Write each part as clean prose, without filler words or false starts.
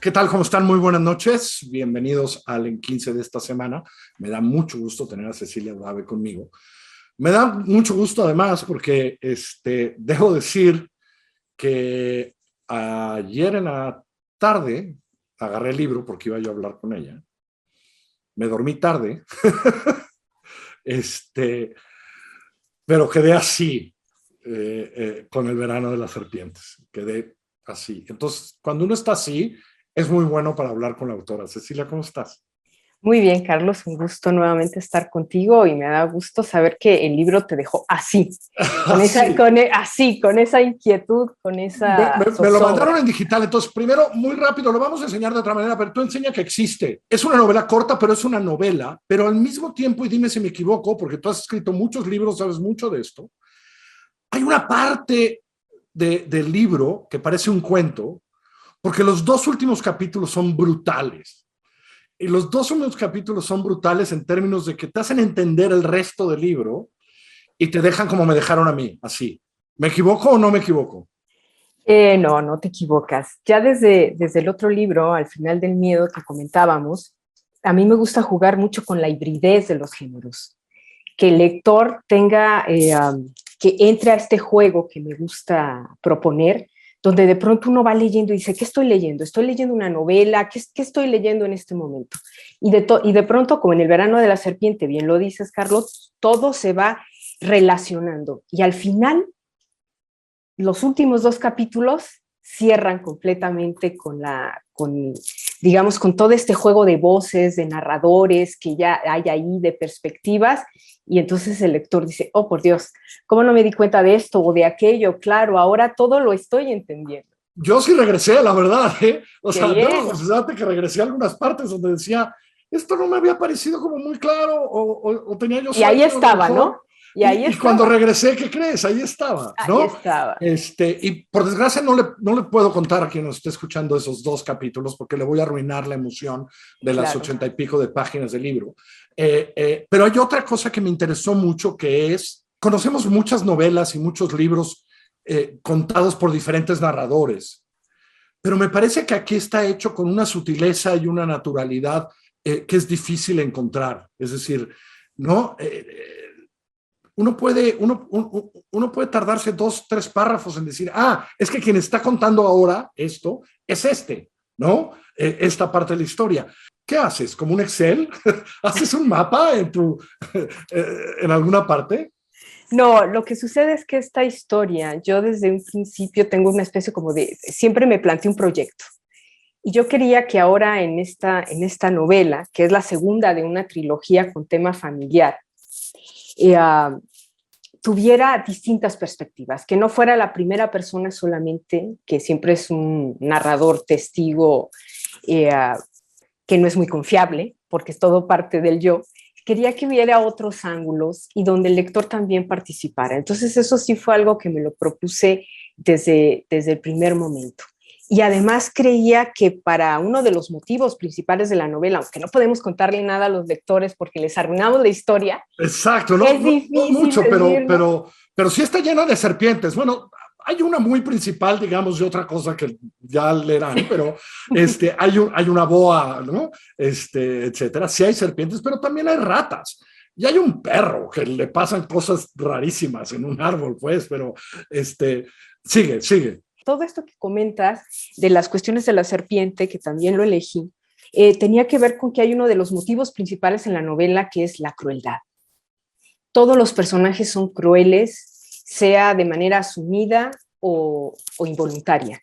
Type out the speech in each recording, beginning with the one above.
¿Qué tal? ¿Cómo están? Muy buenas noches. Bienvenidos al En 15 de esta semana. Me da mucho gusto tener a Cecilia Udave conmigo. Me da mucho gusto además porque debo decir que ayer en la tarde agarré el libro porque iba yo a hablar con ella. Me dormí tarde, pero quedé así con el verano de las serpientes. Quedé así. Entonces, cuando uno está así, es muy bueno para hablar con la autora. Cecilia, ¿cómo estás? Muy bien, Carlos, un gusto nuevamente estar contigo y me da gusto saber que el libro te dejó así, con esa inquietud, con esa me lo zozobra. mandaron en digital, entonces primero, muy rápido, lo vamos a enseñar de otra manera, pero tú enseña que existe. Es una novela corta, pero es una novela, pero al mismo tiempo, y dime si me equivoco, porque tú has escrito muchos libros, sabes mucho de esto, hay una parte del libro que parece un cuento, porque los dos últimos capítulos son brutales. Y los dos últimos capítulos son brutales en términos de que te hacen entender el resto del libro y te dejan como me dejaron a mí, así. ¿Me equivoco o no me equivoco? No te equivocas. Ya desde el otro libro, Al final del miedo que comentábamos, a mí me gusta jugar mucho con la hibridez de los géneros. Que el lector tenga, que entre a este juego que me gusta proponer, donde de pronto uno va leyendo y dice, ¿qué estoy leyendo? ¿Estoy leyendo una novela? ¿Qué estoy leyendo en este momento? Y de pronto, como en el verano de la serpiente, bien lo dices, Carlos, todo se va relacionando. Y al final, los últimos dos capítulos cierran completamente digamos, con todo este juego de voces, de narradores que ya hay ahí, de perspectivas, y entonces el lector dice, oh, por Dios, ¿cómo no me di cuenta de esto o de aquello? Claro, ahora todo lo estoy entendiendo. Yo sí regresé, la verdad, ¿eh? O ¡Qué sea, debo bien! confesarte que regresé a algunas partes donde decía, esto no me había parecido como muy claro, o tenía yo Y ahí sueño a lo estaba, mejor. ¿no? Y ahí Y cuando estaba. regresé, ¿qué crees? Ahí estaba, Ahí ¿no? estaba. Y por desgracia no le puedo contar a quien nos esté escuchando esos dos capítulos porque le voy a arruinar la emoción de las Claro. 80 y pico de páginas del libro. Pero hay otra cosa que me interesó mucho que es, conocemos muchas novelas y muchos libros contados por diferentes narradores, pero me parece que aquí está hecho con una sutileza y una naturalidad que es difícil encontrar. Es decir, ¿no? Uno puede tardarse 2, 3 párrafos en decir, es que quien está contando ahora esto es ¿no? Esta parte de la historia. ¿Qué haces? ¿Como un Excel? ¿Haces un mapa en alguna parte? No, lo que sucede es que esta historia, yo desde un principio tengo una especie como siempre me planteé un proyecto. Y yo quería que ahora en esta novela, que es la segunda de una trilogía con tema familiar, tuviera distintas perspectivas, que no fuera la primera persona solamente, que siempre es un narrador testigo que no es muy confiable, porque es todo parte del yo. Quería que hubiera otros ángulos y donde el lector también participara. Entonces eso sí fue algo que me lo propuse desde el primer momento. Y además creía que para uno de los motivos principales de la novela, aunque no podemos contarle nada a los lectores porque les arruinamos la historia, exacto, es no difícil mucho, decirlo. pero sí está llena de serpientes. Bueno, hay una muy principal, digamos, de otra cosa que ya leerán, pero hay una boa, ¿no? Etcétera. Sí hay serpientes, pero también hay ratas. Y hay un perro que le pasan cosas rarísimas en un árbol, pues, pero sigue. Todo esto que comentas de las cuestiones de la serpiente, que también lo elegí, tenía que ver con que hay uno de los motivos principales en la novela, que es la crueldad. Todos los personajes son crueles, sea de manera asumida o involuntaria,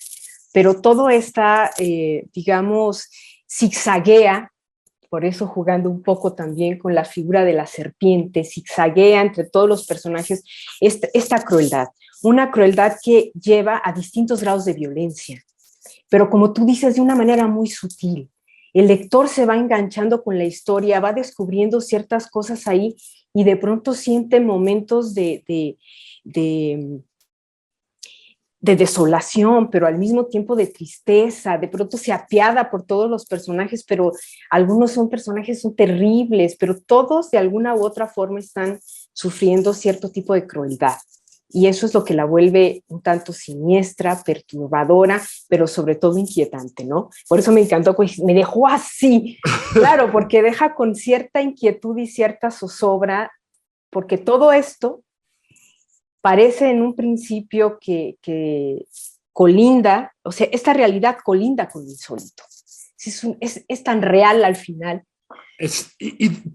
pero todo está, digamos, zigzaguea, por eso jugando un poco también con la figura de la serpiente, zigzaguea entre todos los personajes esta crueldad, una crueldad que lleva a distintos grados de violencia, pero como tú dices, de una manera muy sutil. El lector se va enganchando con la historia, va descubriendo ciertas cosas ahí y de pronto siente momentos de desolación, pero al mismo tiempo de tristeza, de pronto se apiada por todos los personajes, pero algunos son terribles, pero todos de alguna u otra forma están sufriendo cierto tipo de crueldad. Y eso es lo que la vuelve un tanto siniestra, perturbadora, pero sobre todo inquietante, ¿no? Por eso me encantó, me dejó así, claro, porque deja con cierta inquietud y cierta zozobra, porque todo esto parece en un principio que colinda, o sea, esta realidad colinda con lo insólito. Es tan real al final.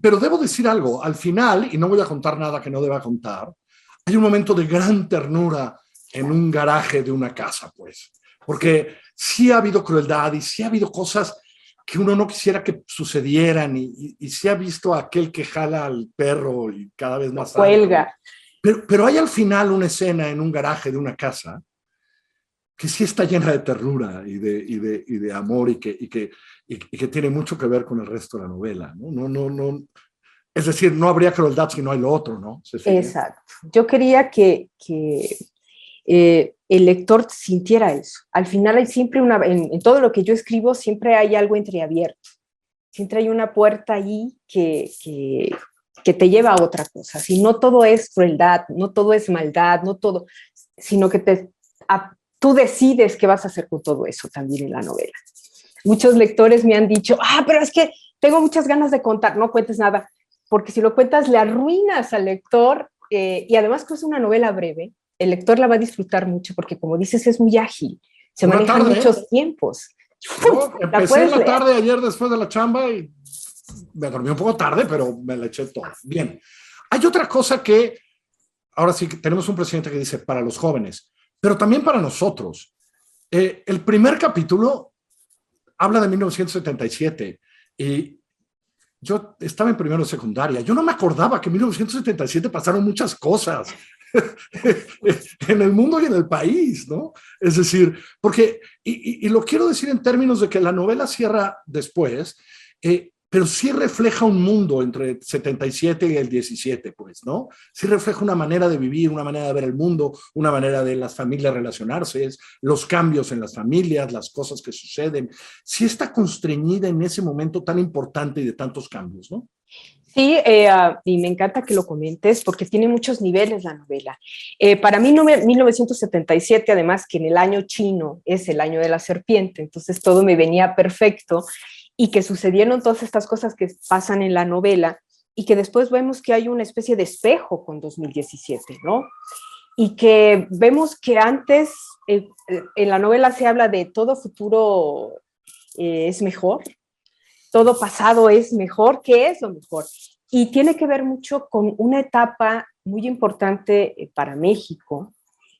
Pero debo decir algo, al final, y no voy a contar nada que no deba contar, hay un momento de gran ternura en un garaje de una casa, pues, porque sí ha habido crueldad y sí ha habido cosas que uno no quisiera que sucedieran y sí ha visto a aquel que jala al perro y cada vez más cuelga. Pero hay al final una escena en un garaje de una casa que sí está llena de ternura y de amor y que tiene mucho que ver con el resto de la novela, ¿no? No, es decir, no habría crueldad si no hay lo otro, ¿no? Cecilia. Exacto. Yo quería que el lector sintiera eso. Al final hay siempre en todo lo que yo escribo siempre hay algo entreabierto. Siempre hay una puerta ahí que te lleva a otra cosa. Si no todo es crueldad, no todo es maldad, no todo, sino que tú decides qué vas a hacer con todo eso también en la novela. Muchos lectores me han dicho, pero es que tengo muchas ganas de contar, no cuentes nada, porque si lo cuentas le arruinas al lector y además que es una novela breve, el lector la va a disfrutar mucho porque como dices es muy ágil, se manejan muchos tiempos. Yo empecé en la tarde ayer después de la chamba y me dormí un poco tarde, pero me la eché todo. Bien. Hay otra cosa que, ahora sí, tenemos un presidente que dice para los jóvenes, pero también para nosotros. El primer capítulo habla de 1977 y yo estaba en primero de secundaria. Yo no me acordaba que en 1977 pasaron muchas cosas en el mundo y en el país, ¿no? Es decir, porque, y lo quiero decir en términos de que la novela cierra después, pero sí refleja un mundo entre el 77 y el 17, pues, ¿no? Sí refleja una manera de vivir, una manera de ver el mundo, una manera de las familias relacionarse, los cambios en las familias, las cosas que suceden. Sí está constreñida en ese momento tan importante y de tantos cambios, ¿no? Sí, y me encanta que lo comentes porque tiene muchos niveles la novela. Para mí, 1977, además que en el año chino es el año de la serpiente, entonces todo me venía perfecto y que sucedieron todas estas cosas que pasan en la novela y que después vemos que hay una especie de espejo con 2017, ¿no? Y que vemos que antes en la novela se habla de todo futuro es mejor, todo pasado es mejor, ¿qué es lo mejor? Y tiene que ver mucho con una etapa muy importante para México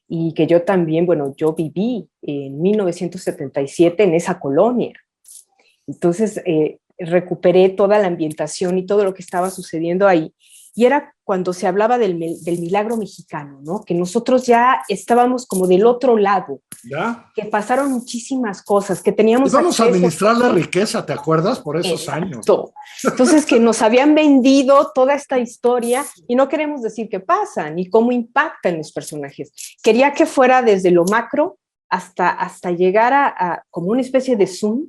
y que yo también, bueno, yo viví en 1977 en esa colonia. Entonces, recuperé toda la ambientación y todo lo que estaba sucediendo ahí. Y era cuando se hablaba del milagro mexicano, ¿no? Que nosotros ya estábamos como del otro lado. ¿Ya? Que pasaron muchísimas cosas, que teníamos vamos a administrar la riqueza, ¿te acuerdas? Por esos años. Entonces, que nos habían vendido toda esta historia y no queremos decir qué pasa ni cómo impactan los personajes. Quería que fuera desde lo macro hasta llegar a como una especie de zoom,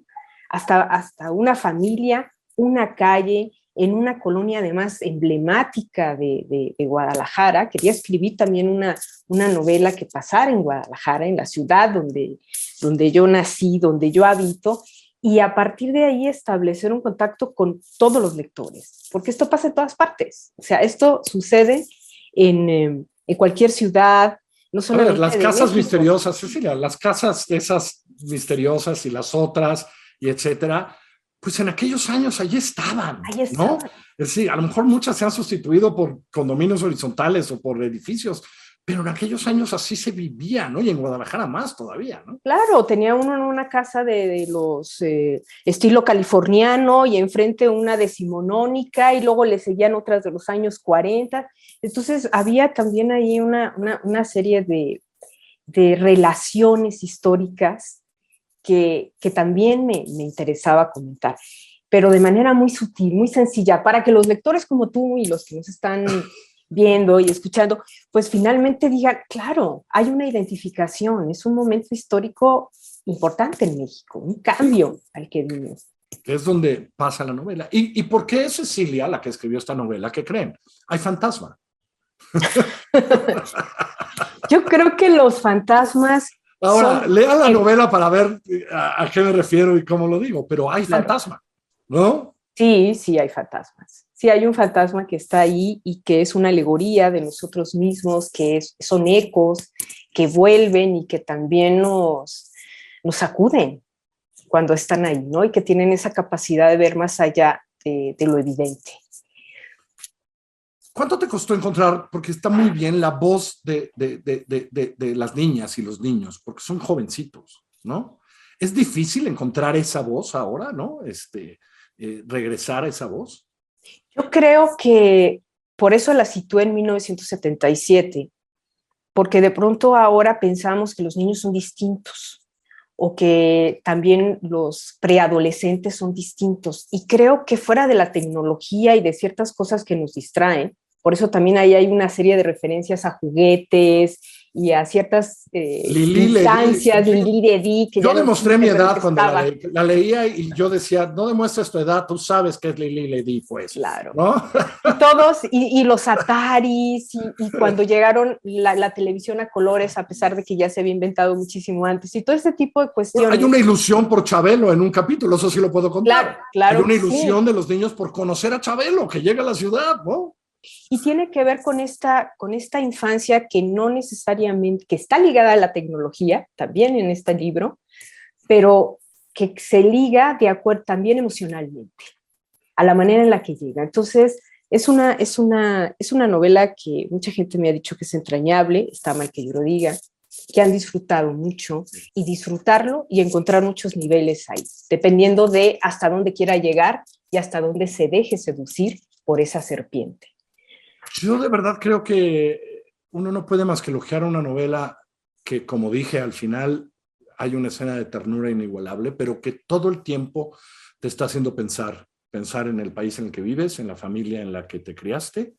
hasta una familia, una calle, en una colonia además emblemática de Guadalajara. Quería escribir también una novela que pasara en Guadalajara, en la ciudad donde yo nací, donde yo habito, y a partir de ahí establecer un contacto con todos los lectores, porque esto pasa en todas partes. O sea, esto sucede en cualquier ciudad, no solamente las casas misteriosas, Cecilia, las casas esas misteriosas y las otras, y etcétera, pues en aquellos años allí estaban, ¿no? Es decir, a lo mejor muchas se han sustituido por condominios horizontales o por edificios, pero en aquellos años así se vivía, ¿no? Y en Guadalajara más todavía, ¿no? Claro, tenía uno en una casa de los estilo californiano y enfrente una decimonónica y luego le seguían otras de los años 40. Entonces había también ahí una serie de relaciones históricas que también me interesaba comentar, pero de manera muy sutil, muy sencilla, para que los lectores como tú y los que nos están viendo y escuchando, pues finalmente digan, claro, hay una identificación, es un momento histórico importante en México, un cambio al que vimos. Es donde pasa la novela. ¿Y por qué es Cecilia la que escribió esta novela? ¿Qué creen? Hay fantasma. Yo creo que los fantasmas... Ahora, lea la novela para ver a qué me refiero y cómo lo digo, pero hay fantasma, ¿no? Sí, sí hay fantasmas. Sí hay un fantasma que está ahí y que es una alegoría de nosotros mismos, son ecos que vuelven y que también nos sacuden cuando están ahí, ¿no? Y que tienen esa capacidad de ver más allá de lo evidente. ¿Cuánto te costó encontrar? Porque está muy bien la voz de las niñas y los niños, porque son jovencitos, ¿no? Es difícil encontrar esa voz ahora, ¿no? Regresar a esa voz. Yo creo que por eso la situé en 1977, porque de pronto ahora pensamos que los niños son distintos o que también los preadolescentes son distintos. Y creo que fuera de la tecnología y de ciertas cosas que nos distraen, por eso también ahí hay una serie de referencias a juguetes y a ciertas instancias de Lili Ledi. Yo demostré mi edad cuando la leía y yo decía, no demuestres tu edad, tú sabes que es Lili Ledi, pues. Claro. ¿No? Y todos, y los Ataris, y cuando llegaron la televisión a colores, a pesar de que ya se había inventado muchísimo antes, y todo este tipo de cuestiones. Hay una ilusión por Chabelo en un capítulo, eso sí lo puedo contar. Claro, claro. Hay una ilusión de los niños por conocer a Chabelo, que llega a la ciudad, ¿no? Y tiene que ver con esta infancia que no necesariamente, que está ligada a la tecnología, también en este libro, pero que se liga de acuerdo también emocionalmente a la manera en la que llega. Entonces, es una novela que mucha gente me ha dicho que es entrañable, está mal que yo lo diga, que han disfrutado mucho, y disfrutarlo y encontrar muchos niveles ahí, dependiendo de hasta dónde quiera llegar y hasta dónde se deje seducir por esa serpiente. Yo de verdad creo que uno no puede más que elogiar una novela que, como dije, al final hay una escena de ternura inigualable, pero que todo el tiempo te está haciendo pensar en el país en el que vives, en la familia en la que te criaste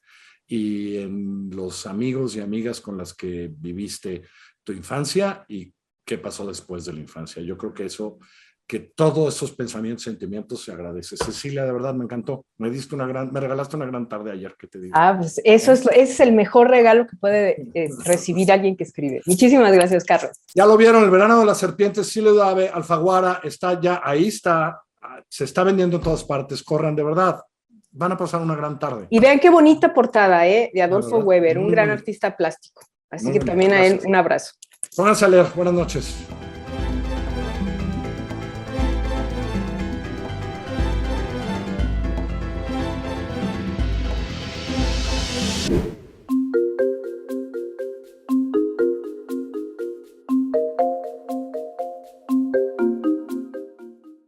y en los amigos y amigas con las que viviste tu infancia y qué pasó después de la infancia. Yo creo que que todos esos pensamientos, sentimientos se agradece. Cecilia, de verdad me encantó. Me regalaste una gran tarde ayer, que te digo. Pues ese es el mejor regalo que puede recibir alguien que escribe. Muchísimas gracias, Carlos. Ya lo vieron, El verano de las serpientes, Silio Dave, Alfaguara, está ya, ahí está, se está vendiendo en todas partes. Corran, de verdad, van a pasar una gran tarde. Y vean qué bonita portada, de Adolfo Weber, un gran artista plástico. Así que también a él un abrazo. Pónganse a leer. Buenas noches.